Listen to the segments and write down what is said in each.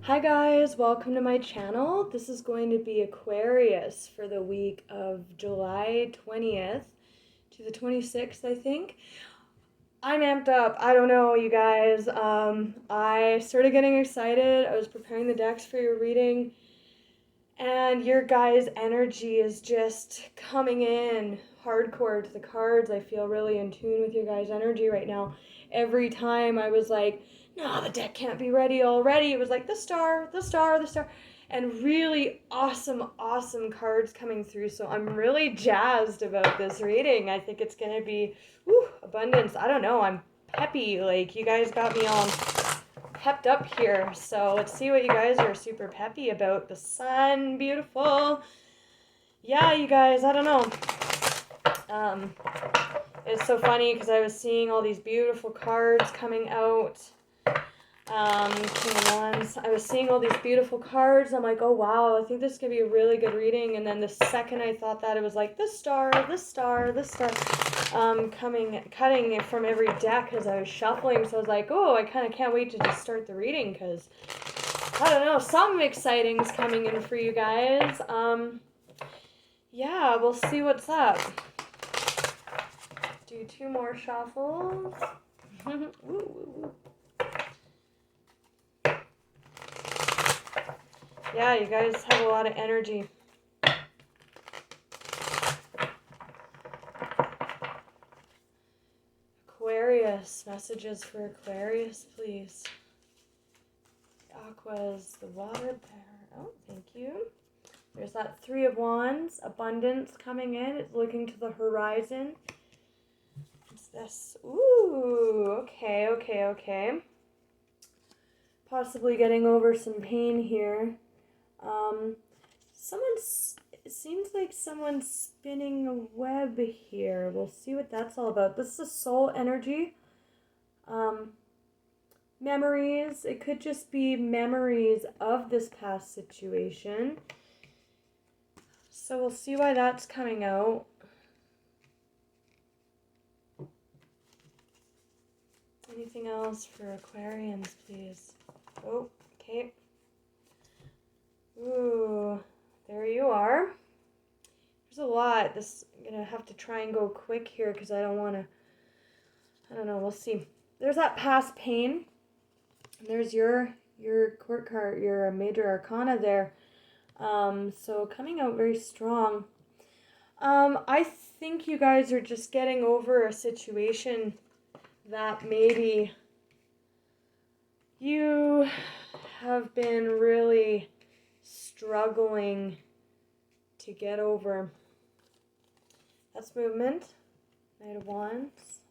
Hi guys, welcome to my channel. This is going to be Aquarius for the week of July 20th to the 26th, I think. I'm amped up. I don't know, you guys. I started getting excited. I was preparing the decks for your reading, and your guys' energy is just coming in hardcore to the cards. I feel really in tune with your guys' energy right now. Every time I was like, no, the deck can't be ready already. It was like the star, the star, the star. And really awesome, awesome cards coming through. So I'm really jazzed about this reading. I think it's going to be abundance. I don't know. I'm peppy. Like, you guys got me all pepped up here. So let's see what you guys are super peppy about. The sun, beautiful. Yeah, you guys, I don't know. It's so funny because I was seeing all these beautiful cards coming out. King of Wands. I was seeing all these beautiful cards. I'm like, oh wow, I think this could be a really good reading. And then the second I thought that, it was like the star, the star, the star, cutting it from every deck as I was shuffling. So I was like, oh, I kind of can't wait to just start the reading because I don't know, something exciting's coming in for you guys. Yeah, we'll see what's up. Do two more shuffles. Ooh, ooh, ooh. Yeah, you guys have a lot of energy. Aquarius, messages for Aquarius, please. Aqua's the water bear. Oh, thank you. There's that Three of Wands, abundance coming in. It's looking to the horizon. What's this? Ooh, okay, okay, okay. Possibly getting over some pain here. It seems like someone's spinning a web here. We'll see what that's all about. This is a soul energy. Memories. It could just be memories of this past situation. So we'll see why that's coming out. Anything else for Aquarians, please? Oh, okay. Ooh, there you are. There's a lot. I'm going to have to try and go quick here because I don't want to, I don't know, we'll see. There's that past pain. There's your court card, your major arcana there. So coming out very strong. I think you guys are just getting over a situation that maybe you have been really struggling to get over. That's movement. Knight of Wands.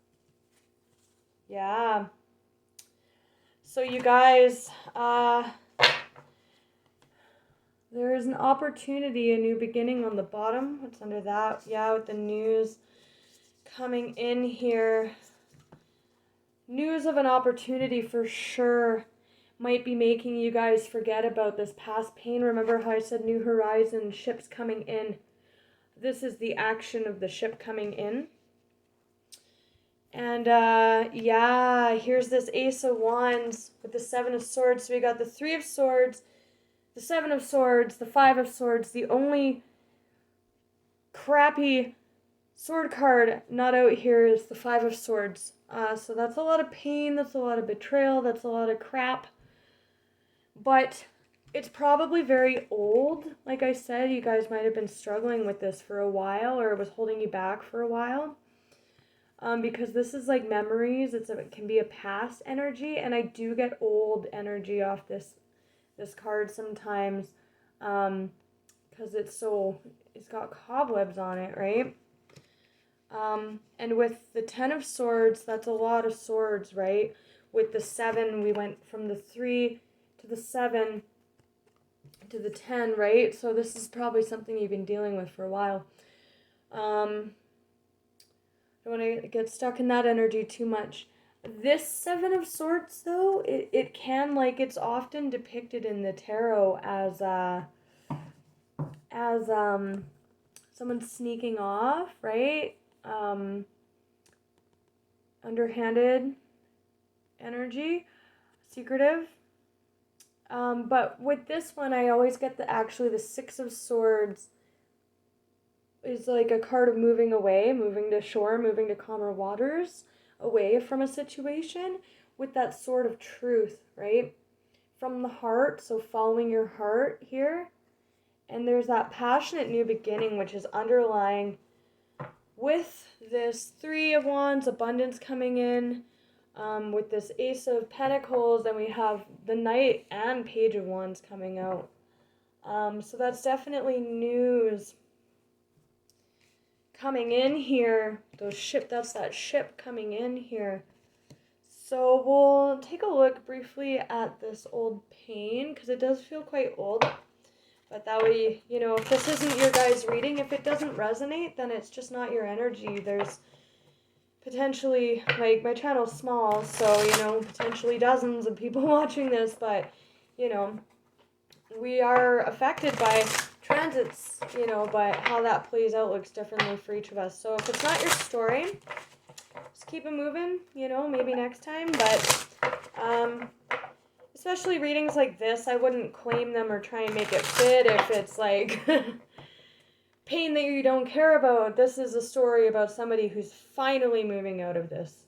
Yeah. So you guys, there is an opportunity, a new beginning on the bottom. What's under that? Yeah, with the news coming in here. News of an opportunity for sure might be making you guys forget about this past pain. Remember how I said new horizon, ships coming in. This is the action of the ship coming in. And yeah, here's this Ace of Wands with the Seven of Swords. So we got the Three of Swords, the Seven of Swords, the Five of Swords. The only crappy sword card not out here is the Five of Swords. So that's a lot of pain, that's a lot of betrayal, that's a lot of crap. But it's probably very old. Like I said, you guys might have been struggling with this for a while, or it was holding you back for a while. Because this is like memories. It can be a past energy, and I do get old energy off this card sometimes, because it's got cobwebs on it, right? And with the Ten of Swords, that's a lot of swords, right? With the 7, we went from the 3 to the 7 to the 10, right? So this is probably something you've been dealing with for a while. Don't want to get stuck in that energy too much. This Seven of Swords, though, it can, like, it's often depicted in the tarot as someone sneaking off, right? Underhanded energy, secretive. But with this one, I always get the Six of Swords is like a card of moving away, moving to shore, moving to calmer waters, away from a situation with that sword of truth, right? From the heart, so following your heart here. And there's that passionate new beginning, which is underlying with this Three of Wands, abundance coming in, with this Ace of Pentacles, and we have the Knight and Page of Wands coming out. So that's definitely news coming in here. That's that ship coming in here. So we'll take a look briefly at this old pane, because it does feel quite old. But that way, you know, if this isn't your guys' reading, if it doesn't resonate, then it's just not your energy. There's potentially, like, my channel's small, so, you know, potentially dozens of people watching this, but, you know, we are affected by transits, you know, but how that plays out looks differently for each of us. So if it's not your story, just keep it moving, you know, maybe next time, but, especially readings like this, I wouldn't claim them or try and make it fit if it's like pain that you don't care about. This is a story about somebody who's finally moving out of this.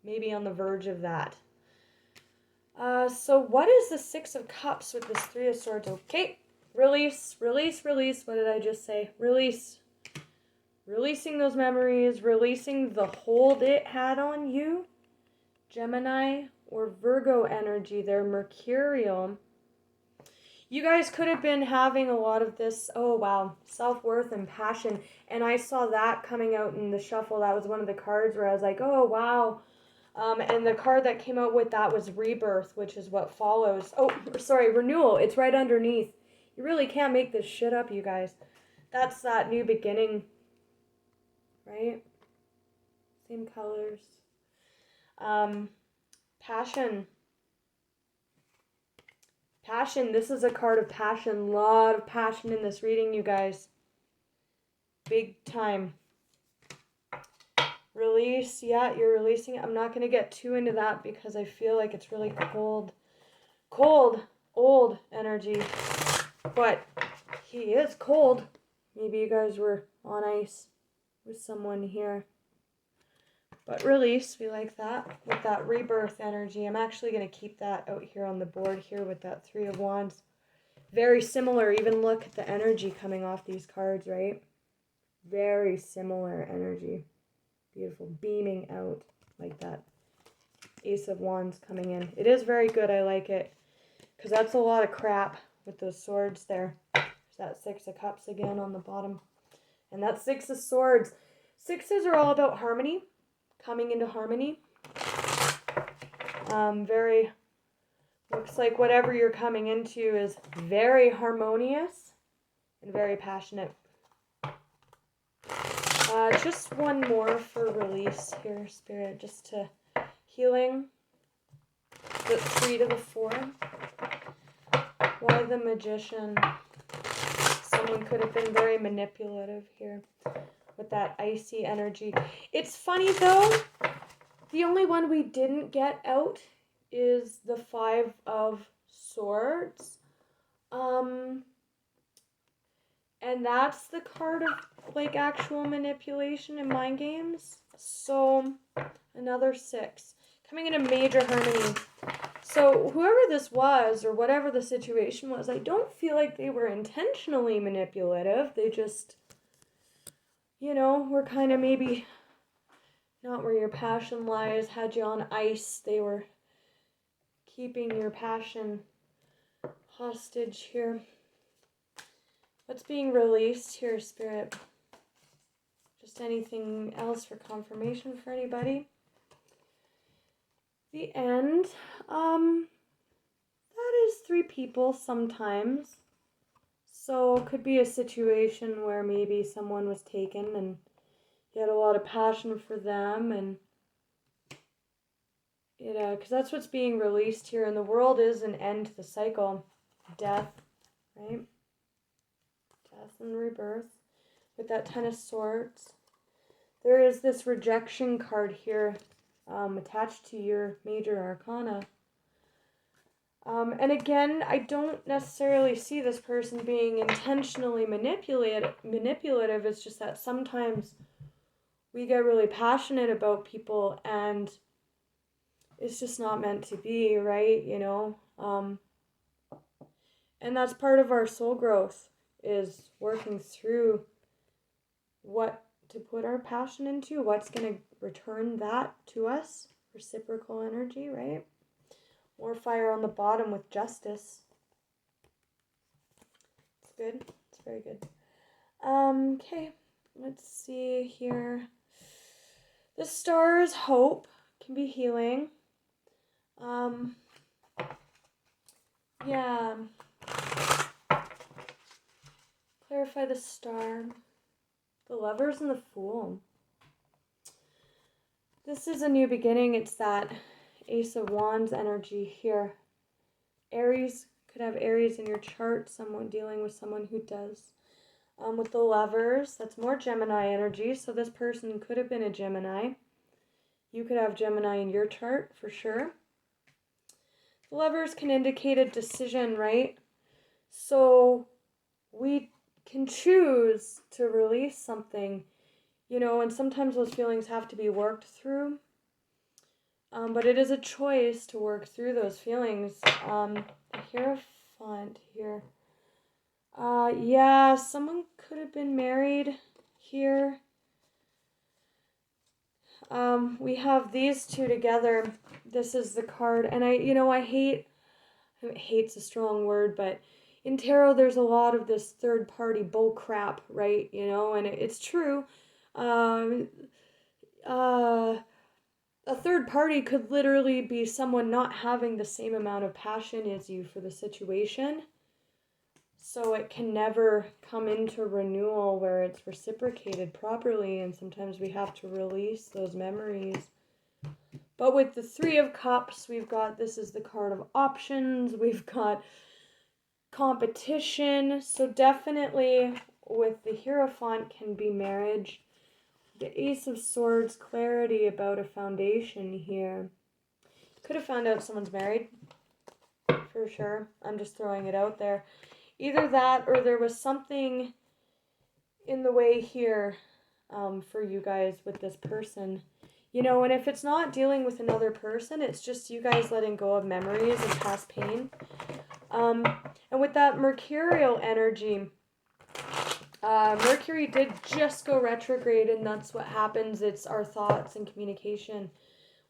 Maybe on the verge of that. So what is the Six of Cups with this Three of Swords? Okay, release, release, release. What did I just say? Release. Releasing those memories, releasing the hold it had on you. Gemini or Virgo energy, they're mercurial. You guys could have been having a lot of this, oh wow, self-worth and passion. And I saw that coming out in the shuffle. That was one of the cards where I was like, oh wow. And the card that came out with that was Rebirth, which is what follows. Oh, sorry, Renewal. It's right underneath. You really can't make this shit up, you guys. That's that new beginning, right? Same colors. Passion. Passion. This is a card of passion. A lot of passion in this reading, you guys. Big time. Release. Yeah, you're releasing it. I'm not going to get too into that because I feel like it's really cold. Cold. Old energy. But he is cold. Maybe you guys were on ice with someone here. But release, we like that. With that rebirth energy. I'm actually going to keep that out here on the board here with that Three of Wands. Very similar. Even look at the energy coming off these cards, right? Very similar energy. Beautiful. Beaming out like that. Ace of Wands coming in. It is very good. I like it. Because that's a lot of crap with those swords there. There's that Six of Cups again on the bottom. And that Six of Swords. Sixes are all about harmony. Coming into harmony. Very, looks like whatever you're coming into is very harmonious and very passionate. Just one more for release here, Spirit, just to healing. The 3 to the 4. Why the Magician? Someone could have been very manipulative here with that icy energy. It's funny though, the only one we didn't get out is the 5 of Swords. And that's the card of like actual manipulation in mind games. So another 6. Coming in a major harmony. So whoever this was or whatever the situation was, I don't feel like they were intentionally manipulative. They just, you know, were kind of maybe not where your passion lies, had you on ice. They were keeping your passion hostage here. What's being released here, Spirit? Just anything else for confirmation for anybody? The end. That is 3 people sometimes. So it could be a situation where maybe someone was taken and you had a lot of passion for them, and because that's what's being released here, and the world is an end to the cycle. Death, right? Death and rebirth with that 10 of Swords. There is this rejection card here attached to your major arcana. And again, I don't necessarily see this person being intentionally manipulative. It's just that sometimes we get really passionate about people and it's just not meant to be, right? And that's part of our soul growth, is working through what to put our passion into, what's going to return that to us, reciprocal energy, right? More fire on the bottom with justice. It's good. It's very good. Okay, let's see here. The stars, hope, can be healing. Yeah. Clarify the star. The Lovers and the Fool. This is a new beginning. It's that Ace of Wands energy here. Aries, could have Aries in your chart, someone dealing with someone who does. With the Lovers, that's more Gemini energy, so this person could have been a Gemini. You could have Gemini in your chart, for sure. The Lovers can indicate a decision, right? So we can choose to release something, and sometimes those feelings have to be worked through. But it is a choice to work through those feelings. The Hierophant here. Yeah, someone could have been married here. We have these two together. This is the card, and hate's a strong word, but in tarot there's a lot of this third party bull crap, right? And it's true. A third party could literally be someone not having the same amount of passion as you for the situation. So it can never come into renewal where it's reciprocated properly, and sometimes we have to release those memories. But with the Three of Cups, this is the card of options, we've got competition, so definitely with the Hierophant can be marriage. The Ace of Swords, clarity about a foundation here. Could have found out someone's married, for sure. I'm just throwing it out there. Either that or there was something in the way here for you guys with this person. And if it's not dealing with another person, it's just you guys letting go of memories and past pain. And with that Mercurial energy, Mercury did just go retrograde, and that's what happens. It's our thoughts and communication,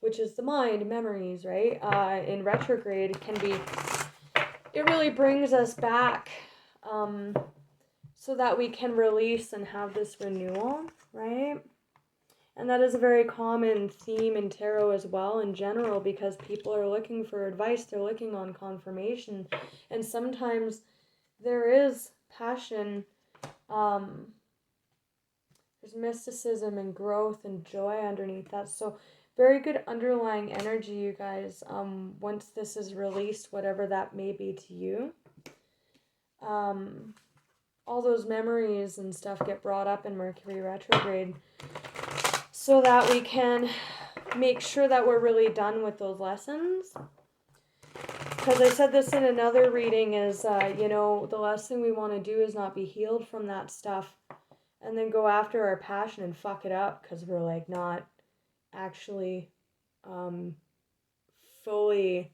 which is the mind, memories, right? In retrograde, it really brings us back so that we can release and have this renewal, right? And that is a very common theme in tarot as well in general, because people are looking for advice, they're looking on confirmation, and sometimes there is passion. There's mysticism and growth and joy underneath that. So very good underlying energy, you guys, once this is released, whatever that may be to you. All those memories and stuff get brought up in Mercury retrograde so that we can make sure that we're really done with those lessons. Because I said this in another reading is, the last thing we want to do is not be healed from that stuff and then go after our passion and fuck it up because we're like not actually fully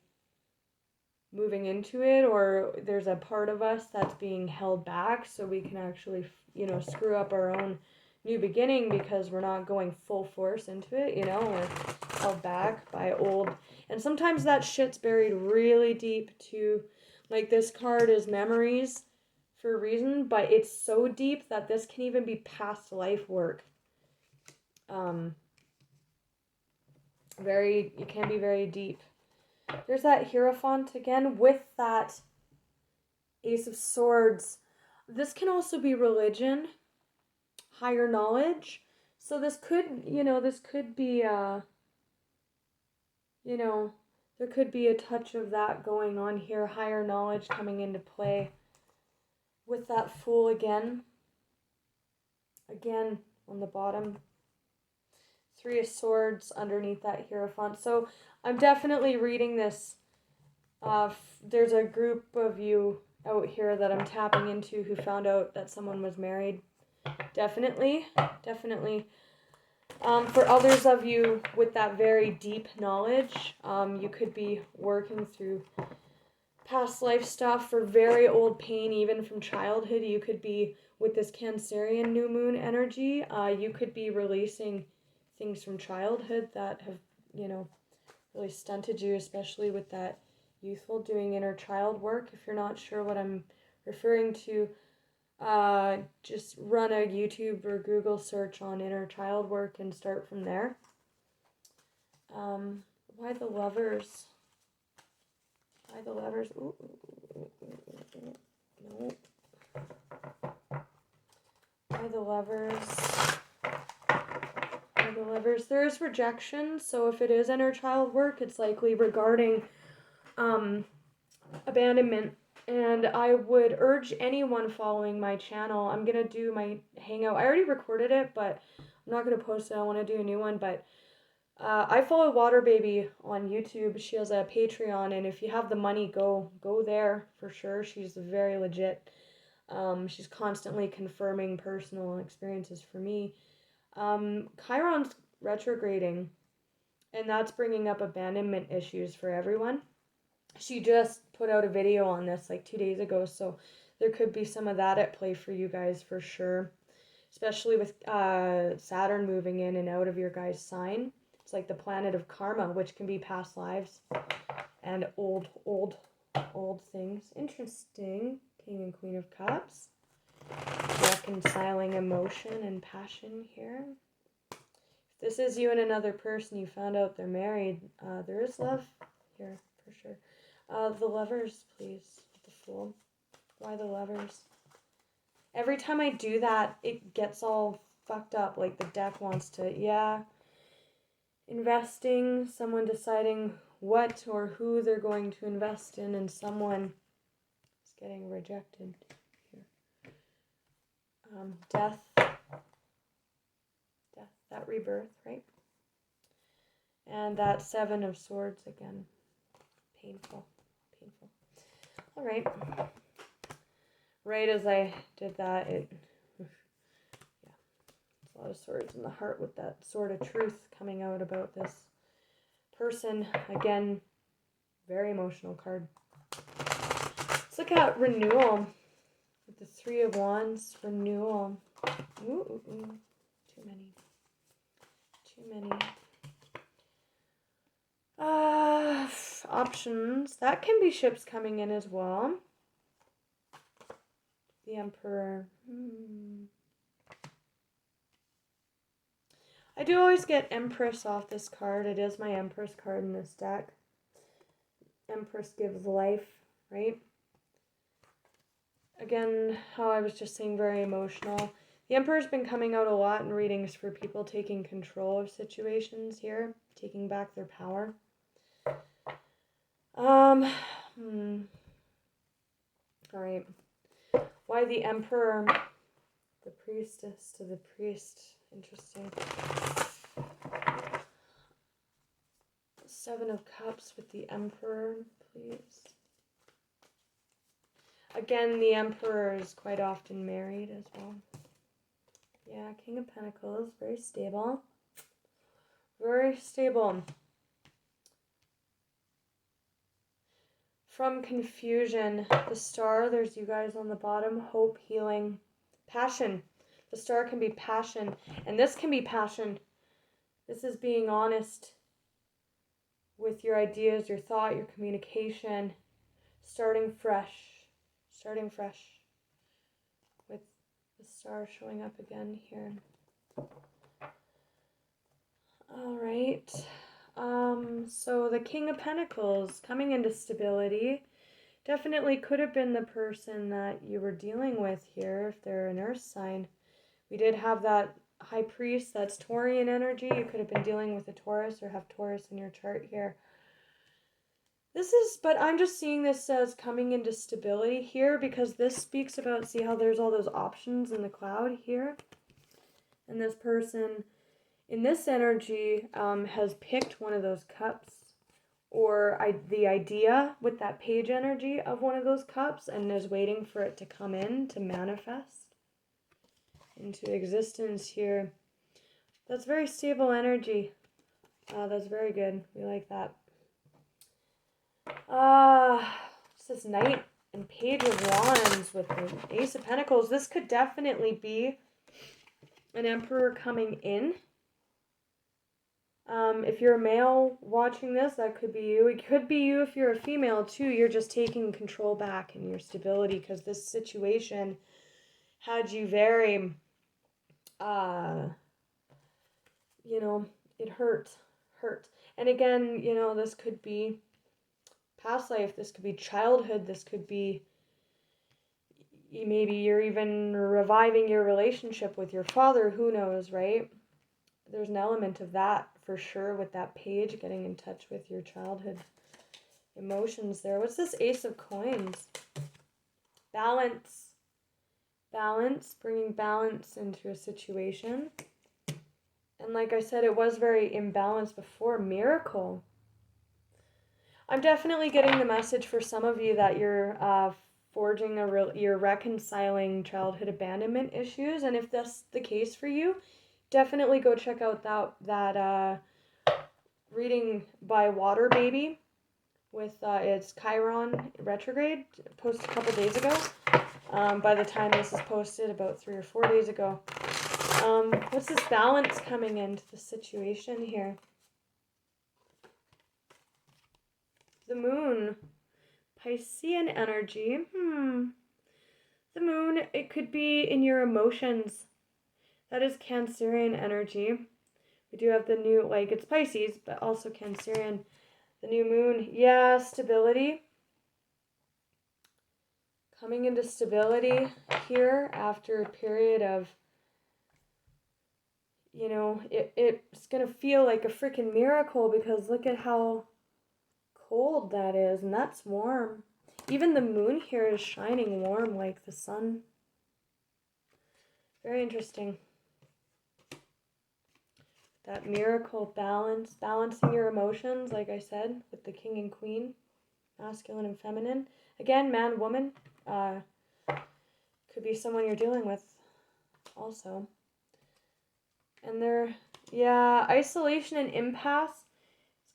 moving into it, or there's a part of us that's being held back, so we can actually screw up our own new beginning because we're not going full force into it. We're held back by old, and sometimes that shit's buried really deep too. Like this card is memories for a reason, but it's so deep that this can even be past life work. It can be very deep. There's that Hierophant again with that Ace of Swords. This can also be religion, higher knowledge. So this could be, there could be a touch of that going on here, higher knowledge coming into play. With that Fool again on the bottom. Three of Swords underneath that Hierophant. So I'm definitely reading this There's a group of you out here that I'm tapping into who found out that someone was married. Definitely, definitely. For others of you with that very deep knowledge, you could be working through past life stuff for very old pain, even from childhood. You could be with this Cancerian new moon energy. You could be releasing things from childhood that have, really stunted you, especially with that youthful doing inner child work. If you're not sure what I'm referring to, just run a YouTube or Google search on inner child work and start from there. Why the Lovers? Why the Lovers? Ooh. Nope. Why the Lovers? Why the Lovers? There is rejection, so if it is inner child work, it's likely regarding abandonment. And I would urge anyone following my channel, I'm going to do my hangout. I already recorded it, but I'm not going to post it. I want to do a new one. But I follow Water Baby on YouTube. She has a Patreon, and if you have the money, go there for sure. She's very legit. She's constantly confirming personal experiences for me. Chiron's retrograding, and that's bringing up abandonment issues for everyone. She just put out a video on this like 2 days ago, so there could be some of that at play for you guys for sure, especially with Saturn moving in and out of your guys' sign. It's like the planet of karma, which can be past lives and old things. Interesting. King and Queen of Cups. Reconciling emotion and passion here. If this is you and another person, you found out they're married, there is love here for sure. The Lovers, please. The Fool. Why the Lovers? Every time I do that, it gets all fucked up. Like the deck wants to, investing, someone deciding what or who they're going to invest in, and someone is getting rejected here. Death, that rebirth, right? And that Seven of Swords again. Painful. All right. Right as I did that, it's a lot of swords in the heart with that sword of truth coming out about this person. Again, very emotional card. Let's look at renewal with the Three of Wands. Renewal. Ooh. Too many. Options. That can be ships coming in as well. The Emperor. I do always get Empress off this card. It is my Empress card in this deck. Empress gives life, right? Again, how I was just saying, very emotional. The Emperor's been coming out a lot in readings for people taking control of situations here, taking back their power. All right. Why the Emperor? The Priestess to the Priest. Interesting. Seven of Cups with the Emperor, please. Again, the Emperor is quite often married as well. Yeah, King of Pentacles, very stable. Very stable. From confusion, the Star, there's you guys on the bottom. Hope, healing, passion. The Star can be passion, and this can be passion. This is being honest with your ideas, your thought, your communication. Starting fresh. With the Star showing up again here. All right. So the King of Pentacles coming into stability definitely could have been the person that you were dealing with here if they're an earth sign. We did have that High Priest, that's Taurian energy. You could have been dealing with a Taurus or have Taurus in your chart here. But I'm just seeing this as coming into stability here because this speaks about, see how there's all those options in the cloud here? And this person in this energy has picked one of those cups or the idea with that page energy of one of those cups and is waiting for it to come in to manifest into existence here. That's very stable energy. That's very good. We like that. It's this Knight and Page of Wands with the Ace of Pentacles. This could definitely be an Emperor coming in. If you're a male watching this, that could be you. It could be you if you're a female too. You're just taking control back in your stability because this situation had you very, it hurt. And again, this could be past life. This could be childhood. This could be maybe you're even reviving your relationship with your father. Who knows, right? There's an element of that for sure with that page, getting in touch with your childhood emotions there. What's this Ace of Coins? Balance. Balance, bringing balance into a situation. And like I said, it was very imbalanced before. Miracle. I'm definitely getting the message for some of you that you're you're reconciling childhood abandonment issues. And if that's the case for you, definitely go check out that reading by Water Baby with its Chiron retrograde, posted a couple days ago. By the time this is posted, about 3 or 4 days ago. What's this balance coming into the situation here? The Moon. Piscean energy. The Moon, it could be in your emotions. That is Cancerian energy. We do have the new, it's Pisces, but also Cancerian. The new moon, yeah, stability. Coming into stability here after a period of, it's going to feel like a freaking miracle because look at how cold that is, and that's warm. Even the moon here is shining warm like the sun. Very interesting. That miracle balance, balancing your emotions, like I said, with the king and queen, masculine and feminine. Again, man, woman, could be someone you're dealing with also. And isolation and impasse.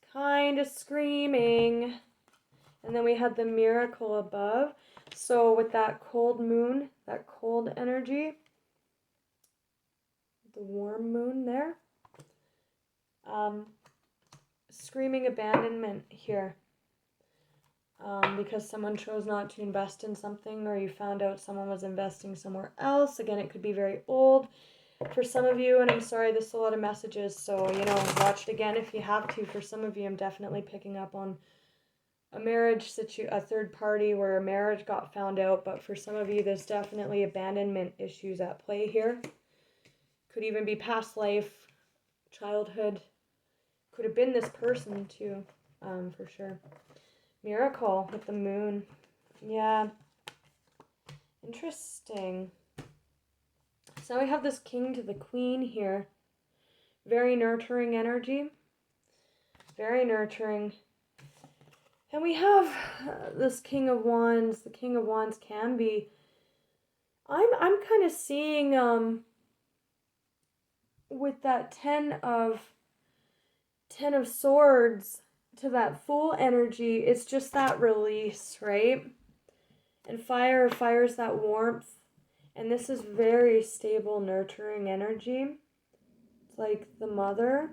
It's kind of screaming. And then we had the miracle above. So with that cold moon, that cold energy, the warm moon there. Screaming abandonment here. Because someone chose not to invest in something, or you found out someone was investing somewhere else. Again, it could be very old for some of you, and I'm sorry, this is a lot of messages, so, watch it again if you have to. For some of you, I'm definitely picking up on a marriage a third party where a marriage got found out, but for some of you, there's definitely abandonment issues at play here. Could even be past life, childhood. Could have been this person too, for sure. Miracle with the moon. Yeah. Interesting. So now we have this king to the queen here. Very nurturing energy. Very nurturing. And we have this king of wands. The king of wands can be... I'm kind of seeing with that 10 of swords to that full energy, it's just that release, right? And fire's that warmth, and this is very stable, nurturing energy. It's like the mother.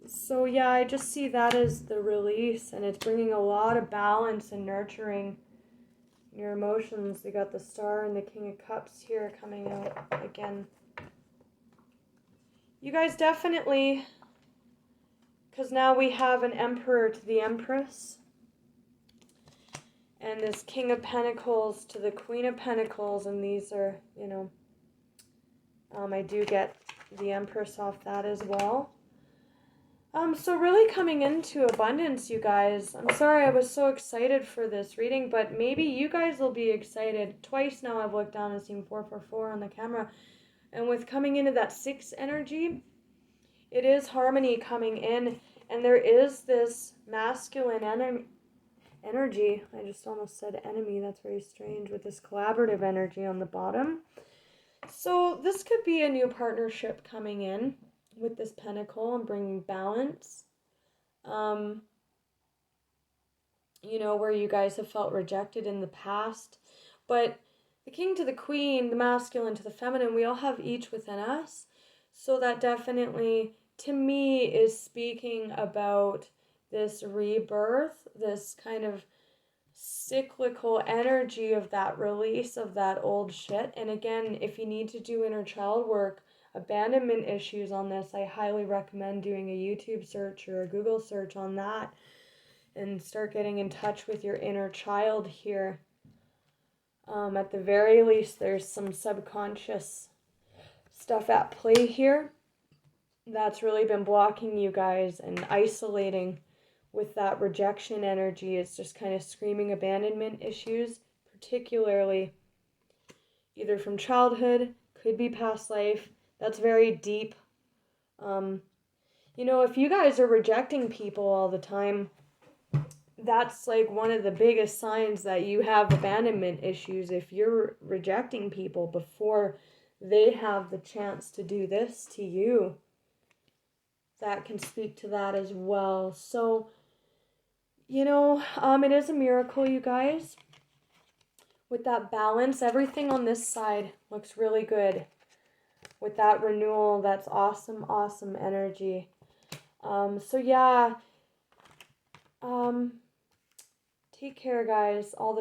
So yeah, I just see that as the release, and it's bringing a lot of balance and nurturing your emotions. We got the Star and the King of Cups here coming out again. You guys definitely, because now we have an Emperor to the Empress, and this King of Pentacles to the Queen of Pentacles, and these are, I do get the Empress off that as well. So really coming into abundance, you guys. I'm sorry I was so excited for this reading, but maybe you guys will be excited. Twice now I've looked down and seen 444 on the camera. And with coming into that 6 energy, it is harmony coming in. And there is this masculine energy. I just almost said enemy. That's very strange, with this collaborative energy on the bottom. So this could be a new partnership coming in with this pentacle and bringing balance. You know, where you guys have felt rejected in the past. But the king to the queen, the masculine to the feminine, we all have each within us. So that definitely, to me, is speaking about this rebirth, this kind of cyclical energy of that release of that old shit. And again, if you need to do inner child work, abandonment issues on this, I highly recommend doing a YouTube search or a Google search on that and start getting in touch with your inner child here. At the very least, there's some subconscious stuff at play here that's really been blocking you guys and isolating with that rejection energy. It's just kind of screaming abandonment issues, particularly either from childhood, could be past life. That's very deep. You know, if you guys are rejecting people all the time, that's like one of the biggest signs that you have abandonment issues. If you're rejecting people before they have the chance to do this to you, that can speak to that as well. So, you know, it is a miracle, you guys. With that balance, everything on this side looks really good. With that renewal, that's awesome, awesome energy. So yeah, take care, guys. All the